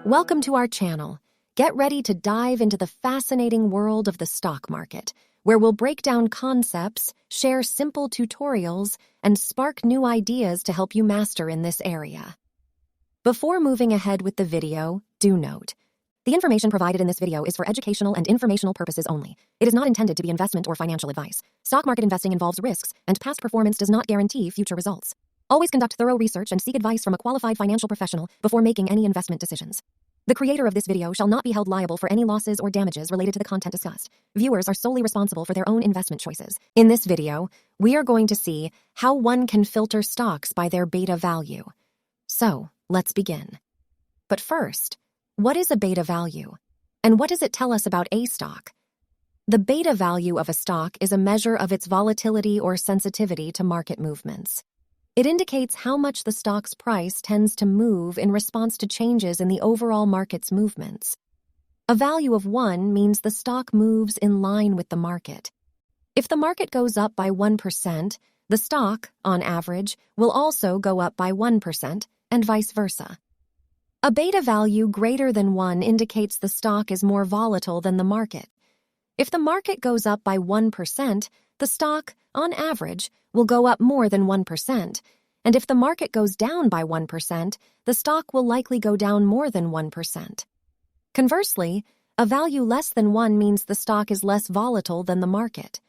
Welcome to our channel. Get ready to dive into the fascinating world of the stock market, where we'll break down concepts, share simple tutorials, and spark new ideas to help you master in this area. Before moving ahead with the video, do note, the information provided in this video is for educational and informational purposes only. It is not intended to be investment or financial advice. Stock market investing involves risks, and past performance does not guarantee future results. Always conduct thorough research and seek advice from a qualified financial professional before making any investment decisions. The creator of this video shall not be held liable for any losses or damages related to the content discussed. Viewers are solely responsible for their own investment choices. In this video, we are going to see how one can filter stocks by their beta value. So, let's begin. But first, what is a beta value? And what does it tell us about a stock? The beta value of a stock is a measure of its volatility or sensitivity to market movements. It indicates how much the stock's price tends to move in response to changes in the overall market's movements. A value of 1 means the stock moves in line with the market. If the market goes up by 1%, the stock, on average, will also go up by 1%, and vice versa. A beta value greater than 1 indicates the stock is more volatile than the market. If the market goes up by 1%, the stock, on average, will go up more than 1%, and if the market goes down by 1%, the stock will likely go down more than 1%. Conversely, a value less than 1 means the stock is less volatile than the market.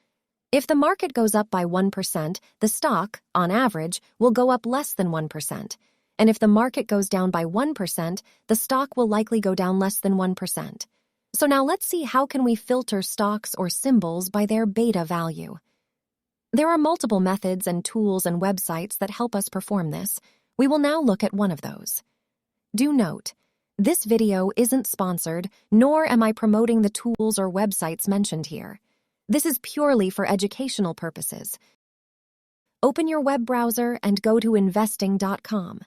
If the market goes up by 1%, the stock, on average, will go up less than 1%, and if the market goes down by 1%, the stock will likely go down less than 1%. So now let's see how can we filter stocks or symbols by their beta value. There are multiple methods and tools and websites that help us perform this. We will now look at one of those. Do note, this video isn't sponsored, nor am I promoting the tools or websites mentioned here. This is purely for educational purposes. Open your web browser and go to investing.com.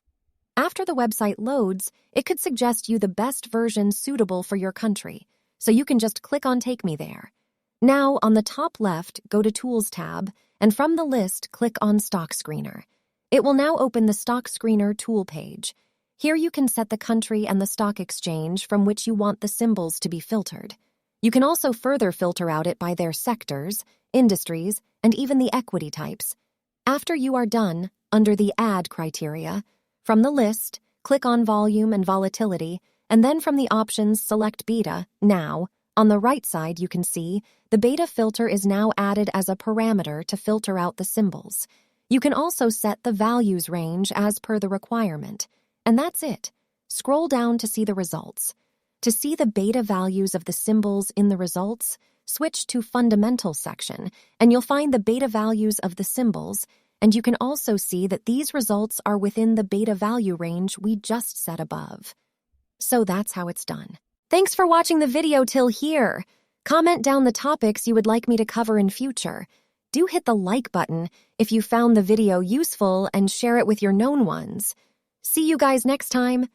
After the website loads, it could suggest you the best version suitable for your country, so you can just click on Take Me There. Now, on the top left, go to Tools tab, and from the list, click on Stock Screener. It will now open the Stock Screener tool page. Here you can set the country and the stock exchange from which you want the symbols to be filtered. You can also further filter out it by their sectors, industries, and even the equity types. After you are done, under the Add criteria, from the list, click on Volume and Volatility, and then from the options, select Beta. Now, on the right side, you can see the beta filter is now added as a parameter to filter out the symbols. You can also set the values range as per the requirement. And that's it. Scroll down to see the results. To see the beta values of the symbols in the results, switch to Fundamental section, and you'll find the beta values of the symbols, and you can also see that these results are within the beta value range we just set above. So that's how it's done. Thanks for watching the video till here. Comment down the topics you would like me to cover in future. Do hit the like button if you found the video useful and share it with your known ones. See you guys next time.